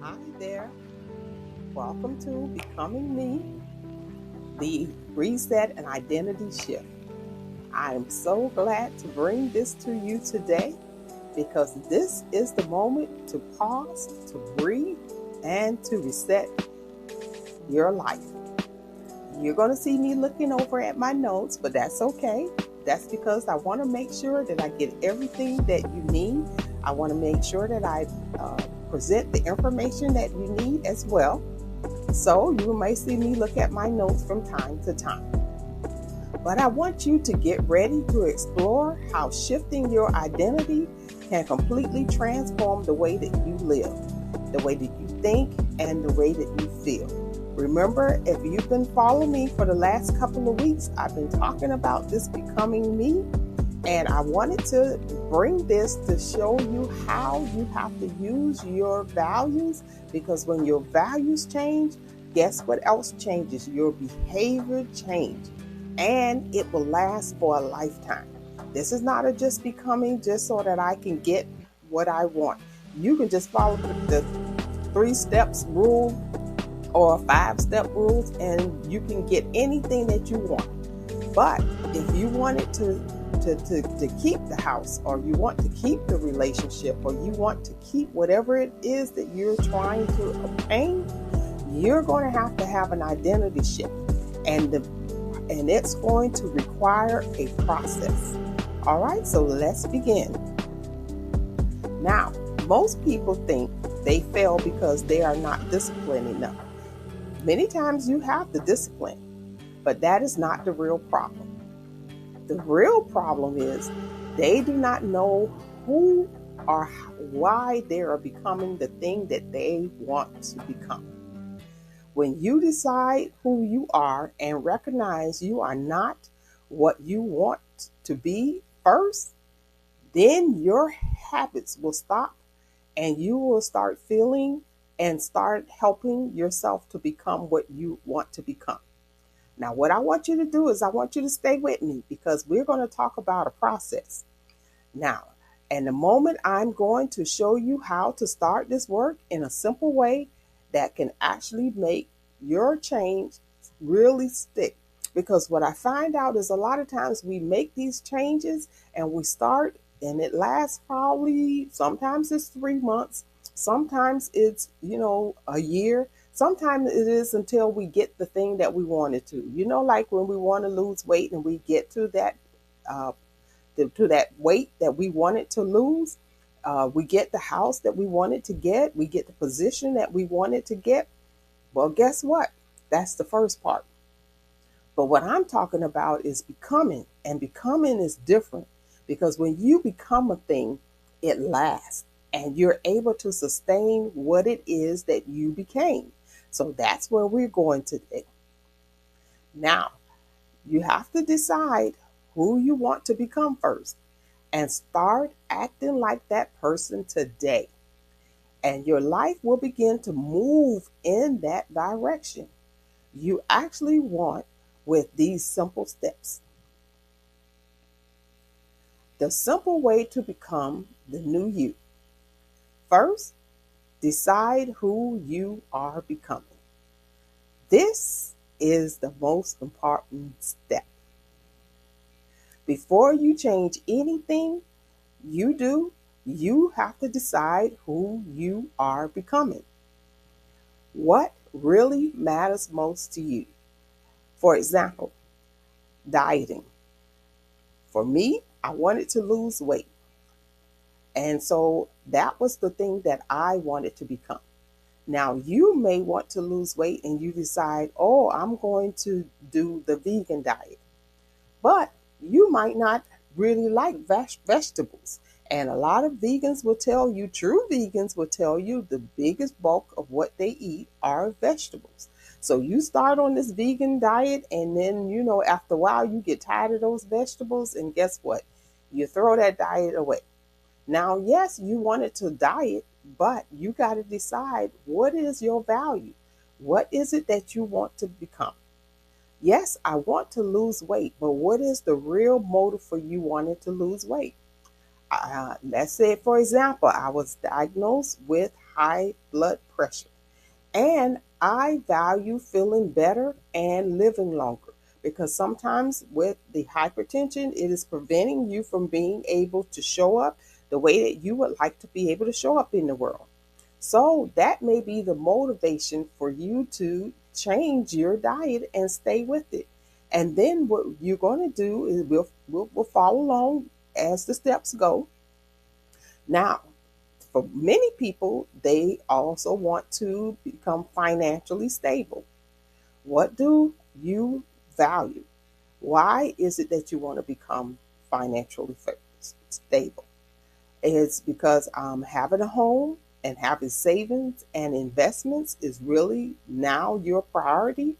Hi there. Welcome to Becoming Me, the Reset and Identity Shift. I am so glad to bring this to you today because this is the moment to pause, to breathe, and to reset your life. You're going to see me looking over at my notes, but that's okay. That's because I want to make sure that I get everything that you need. I want to make sure that I present the information that you need as well. So you may see me look at my notes from time to time. But I want you to get ready to explore how shifting your identity can completely transform the way that you live, the way that you think, and the way that you feel. Remember, if you've been following me for the last couple of weeks, I've been talking about this becoming me. And I wanted to bring this to show you how you have to use your values, because when your values change, guess what else changes? Your behavior change, and it will last for a lifetime. This is not a just becoming just so that I can get what I want. You can just follow the 3 steps rule or 5-step rules and you can get anything that you want. But if you wanted to keep the house, or you want to keep the relationship, or you want to keep whatever it is that you're trying to obtain, you're going to have an identity shift, and it's going to require a process. All right, so let's begin. Now, most people think they fail because they are not disciplined enough. Many times you have the discipline, but that is not the real problem. The real problem is they do not know who or why they are becoming the thing that they want to become. When you decide who you are and recognize you are not what you want to be first, then your habits will stop and you will start feeling and start helping yourself to become what you want to become. Now, what I want you to do is I want you to stay with me because we're going to talk about a process. Now, in the moment, I'm going to show you how to start this work in a simple way that can actually make your change really stick. Because what I find out is a lot of times we make these changes and we start and it lasts probably, sometimes it's 3 months, sometimes it's, a year. Sometimes it is until we get the thing that we wanted to. Like when we want to lose weight and we get to that weight that we wanted to lose. We get the house that we wanted to get. We get the position that we wanted to get. Well, guess what? That's the first part. But what I'm talking about is becoming. And becoming is different because when you become a thing, it lasts and you're able to sustain what it is that you became. So that's where we're going today. Now, you have to decide who you want to become first and start acting like that person today. And your life will begin to move in that direction you actually want with these simple steps. The simple way to become the new you. First, decide who you are becoming. This is the most important step. Before you change anything you do, you have to decide who you are becoming. What really matters most to you? For example, dieting. For me, I wanted to lose weight. And so that was the thing that I wanted to become. Now, you may want to lose weight and you decide, oh, I'm going to do the vegan diet. But you might not really like vegetables. And a lot of vegans will tell you, true vegans will tell you the biggest bulk of what they eat are vegetables. So you start on this vegan diet and then, after a while you get tired of those vegetables and guess what? You throw that diet away. Now, yes, you wanted to diet, but you got to decide what is your value? What is it that you want to become? Yes, I want to lose weight, but what is the real motive for you wanting to lose weight? Let's say, for example, I was diagnosed with high blood pressure. And I value feeling better and living longer because sometimes with the hypertension, it is preventing you from being able to show up the way that you would like to be able to show up in the world. So that may be the motivation for you to change your diet and stay with it. And then what you're going to do is we'll follow along as the steps go. Now, for many people, they also want to become financially stable. What do you value? Why is it that you want to become financially stable? It's because having a home and having savings and investments is really now your priority.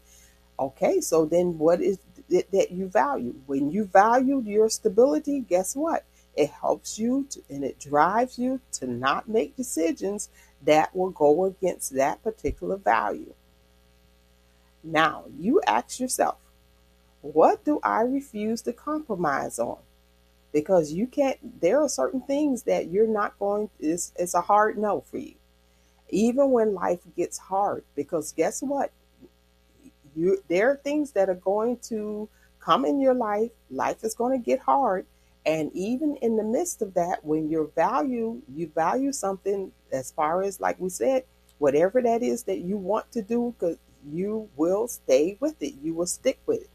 Okay, so then what is it that you value? When you value your stability, guess what? It helps you to, and it drives you to not make decisions that will go against that particular value. Now, you ask yourself, what do I refuse to compromise on? Because you can't, there are certain things that you're not going, it's a hard no for you. Even when life gets hard, because guess what? There are things that are going to come in your life is going to get hard, and even in the midst of that, when you value something, as far as like we said, whatever that is that you want to do, because you will stay with it, you will stick with it.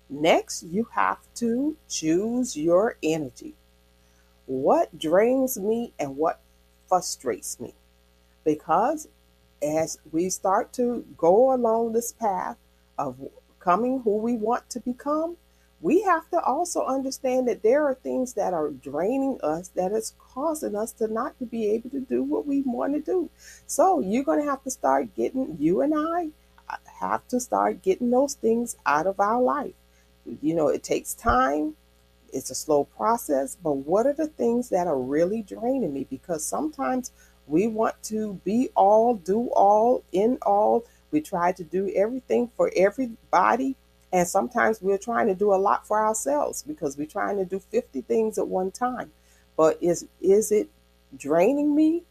Next, you have to choose your energy. What drains me and what frustrates me? Because as we start to go along this path of becoming who we want to become, we have to also understand that there are things that are draining us that is causing us to not to be able to do what we want to do. So you're going to have to start getting, you and I have to start getting those things out of our life. You know, it takes time, it's a slow process, but what are the things that are really draining me? Because sometimes we want to be all, do all, in all. We try to do everything for everybody. And sometimes we're trying to do a lot for ourselves because we're trying to do 50 things at one time. But is it draining me,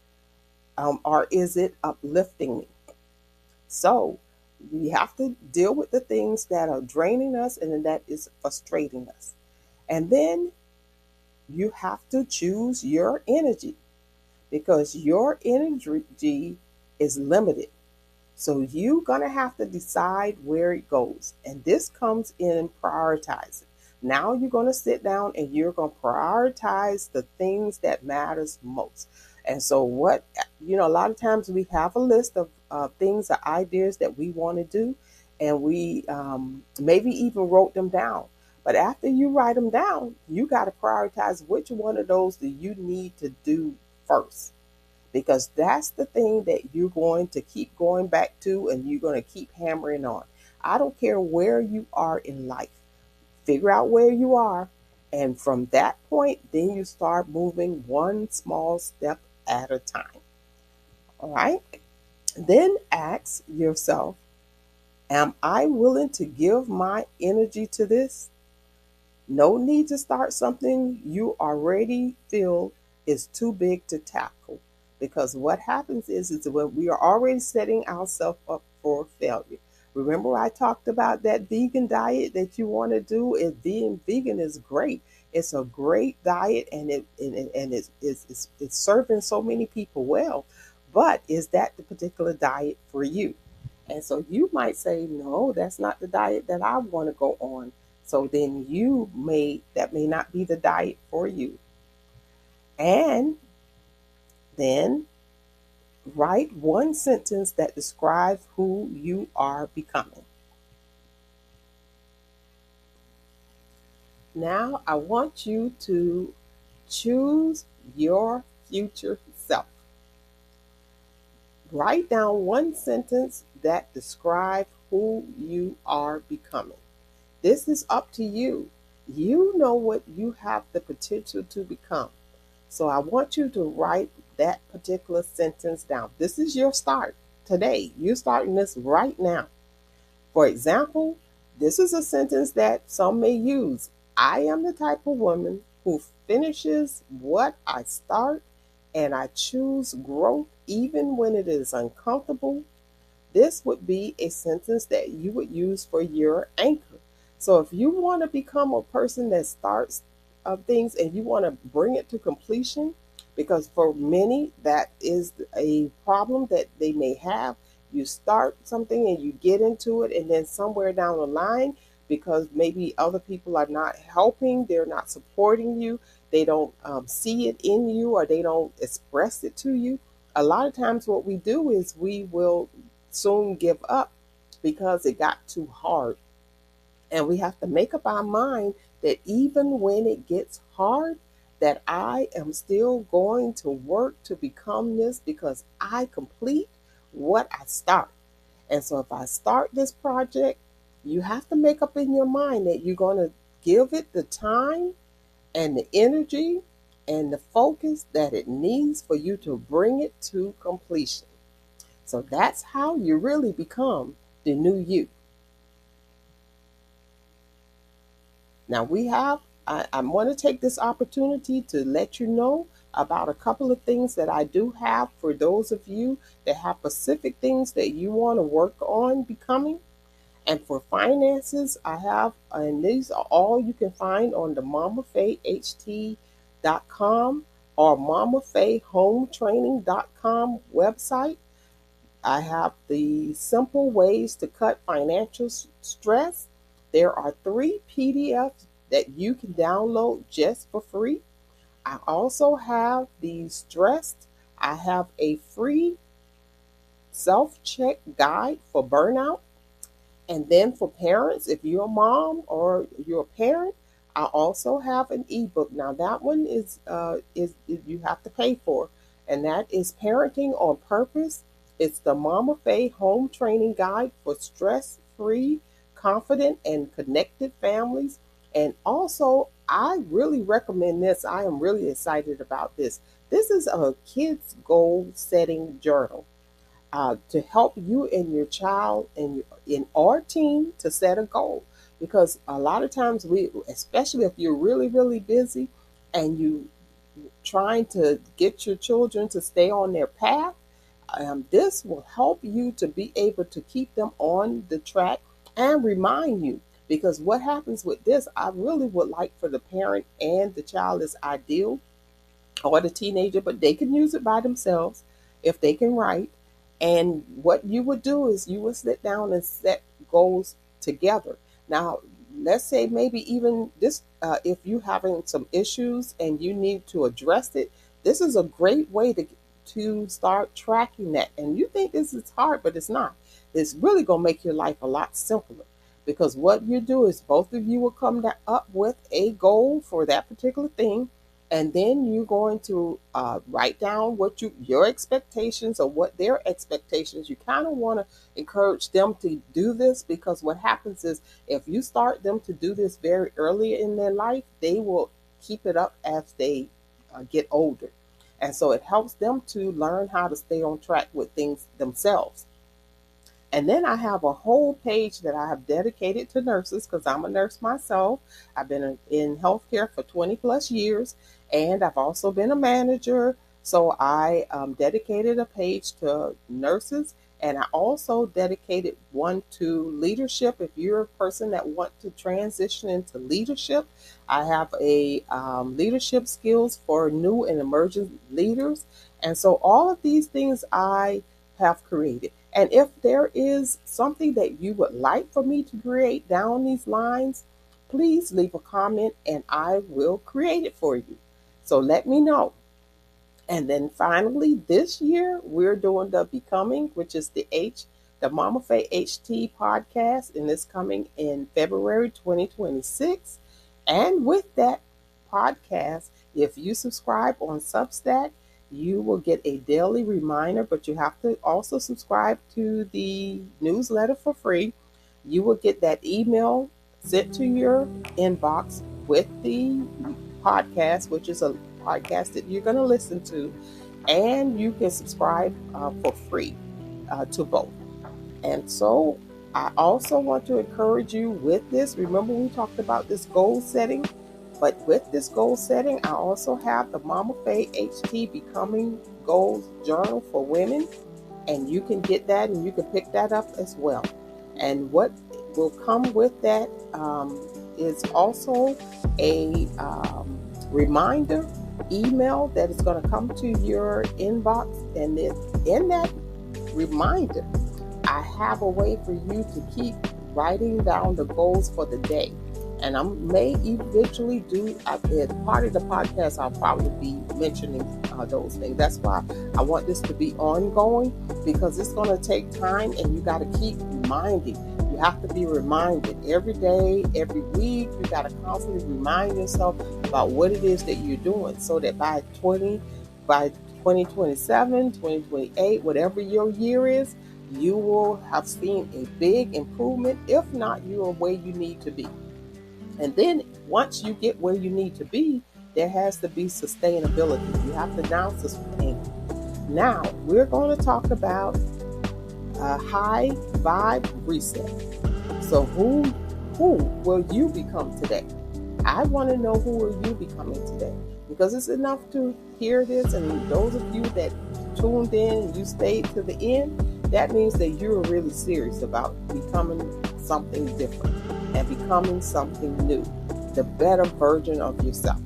or is it uplifting me? So we have to deal with the things that are draining us and that is frustrating us. And then you have to choose your energy because your energy is limited. So you're going to have to decide where it goes. And this comes in prioritizing. Now you're going to sit down and you're going to prioritize the things that matters most. And so what, a lot of times we have a list of things or ideas that we want to do. And we maybe even wrote them down. But after you write them down, you got to prioritize which one of those do you need to do first, because that's the thing that you're going to keep going back to and you're going to keep hammering on. I don't care where you are in life. Figure out where you are, and from that point, then you start moving one small step at a time. All right? Then ask yourself, am I willing to give my energy to this? No need to start something you already feel is too big to tackle. Because what happens is when we are already setting ourselves up for failure. Remember, I talked about that vegan diet that you want to do. And being vegan is great. It's a great diet, and it's serving so many people well. But is that the particular diet for you? And so you might say, no, that's not the diet that I want to go on. So then that may not be the diet for you. And then write one sentence that describes who you are becoming. Now I want you to choose your future self. Write down one sentence that describes who you are becoming. This is up to you. You know what you have the potential to become. So I want you to write that particular sentence down. This is your start today. You're starting this right now. For example, this is a sentence that some may use. I am the type of woman who finishes what I start, and I choose growth even when it is uncomfortable, this would be a sentence that you would use for your anchor. So if you want to become a person that starts things and you want to bring it to completion, because for many that is a problem that they may have. You start something and you get into it, and then somewhere down the line, because maybe other people are not helping, they're not supporting you, they don't see it in you, or they don't express it to you. A lot of times, what we do is we will soon give up because it got too hard. And we have to make up our mind that even when it gets hard, that I am still going to work to become this because I complete what I start. And so if I start this project, you have to make up in your mind that you're going to give it the time and the energy and the focus that it needs for you to bring it to completion. So that's how you really become the new you. Now I want to take this opportunity to let you know about a couple of things that I do have for those of you that have specific things that you want to work on becoming. And for finances, I have, and these are all you can find on the MOMAFEY-HT.com or MOMAFEYHometraining.com website. I have the simple ways to cut financial stress. There are 3 PDFs that you can download just for free. I also have the stressed. I have a free self-check guide for burnout. And then for parents, if you're a mom or you're a parent, I also have an ebook. Now that one is you have to pay for, and that is Parenting on Purpose. It's the Mama Faye Home Training Guide for stress-free, confident, and connected families. And also, I really recommend this. I am really excited about this. This is a kids goal setting journal to help you and your child and in our team to set a goal. Because a lot of times we, especially if you're really, really busy and you trying to get your children to stay on their path, this will help you to be able to keep them on the track and remind you. Because what happens with this, I really would like for the parent and the child is ideal, or the teenager, but they can use it by themselves if they can write. And what you would do is you would sit down and set goals together. Now, let's say maybe even this, if you're having some issues and you need to address it, this is a great way to start tracking that. And you think this is hard, but it's not. It's really going to make your life a lot simpler. Because what you do is both of you will come up with a goal for that particular thing, and then you're going to write down what your expectations or what their expectations. You kind of want to encourage them to do this, because what happens is if you start them to do this very early in their life, they will keep it up as they get older. And so it helps them to learn how to stay on track with things themselves. And then I have a whole page that I have dedicated to nurses, because I'm a nurse myself. I've been in healthcare for 20 plus years, and I've also been a manager. So I dedicated a page to nurses, and I also dedicated one to leadership. If you're a person that wants to transition into leadership, I have a leadership skills for new and emerging leaders. And so all of these things I have created. And if there is something that you would like for me to create down these lines, please leave a comment and I will create it for you. So let me know. And then finally, this year, we're doing the Becoming, which is the MOMAFEY-HT podcast, and it's coming in February 2026. And with that podcast, if you subscribe on Substack, you will get a daily reminder, but you have to also subscribe to the newsletter for free. You will get that email sent to your inbox with the podcast, which is a podcast that you're going to listen to, and you can subscribe for free to both. And so I also want to encourage you with this. Remember, we talked about this goal setting. But with this goal setting, I also have the MOMAFEY-HT Becoming Goals Journal for Women, and you can get that and you can pick that up as well. And what will come with that is also a reminder email that is going to come to your inbox, and then in that reminder, I have a way for you to keep writing down the goals for the day. And I may eventually do, as part of the podcast, I'll probably be mentioning those things. That's why I want this to be ongoing, because it's going to take time and you got to keep reminding. You have to be reminded every day, every week. You got to constantly remind yourself about what it is that you're doing, so that by 2027, 2028, whatever your year is, you will have seen a big improvement. If not, you are where you need to be. And then once you get where you need to be, there has to be sustainability. You have to now sustain. Now, we're going to talk about a high vibe reset. So who will you become today? I want to know who are you becoming today, because it's enough to hear this, and those of you that tuned in and you stayed to the end, that means that you're really serious about becoming something different and becoming something new, the better version of yourself.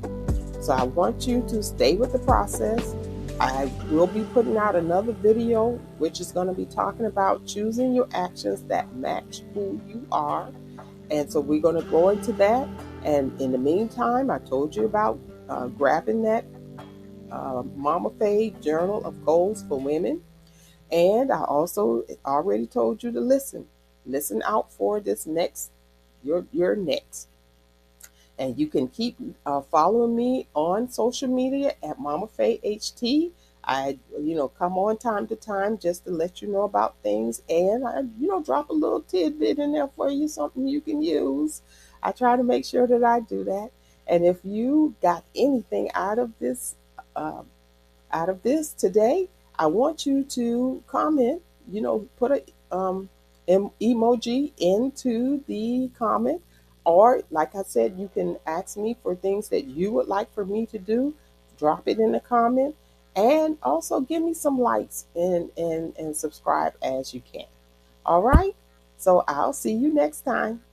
So I want you to stay with the process. I will be putting out another video, which is going to be talking about choosing your actions that match who you are. And so we're going to go into that. And in the meantime, I told you about grabbing that MOMAFEY Journal of Goals for Women. And I also already told you to listen. Listen out for this next, your next. And you can keep following me on social media at MOMAFEY-HT. I, come on time to time just to let you know about things, and I, drop a little tidbit in there for you, something you can use. I try to make sure that I do that. And if you got anything uh, out of this today, I want you to comment, put a emoji into the comment. Or, like I said, you can ask me for things that you would like for me to do. Drop it in the comment. And also give me some likes and subscribe as you can. All right? So I'll see you next time.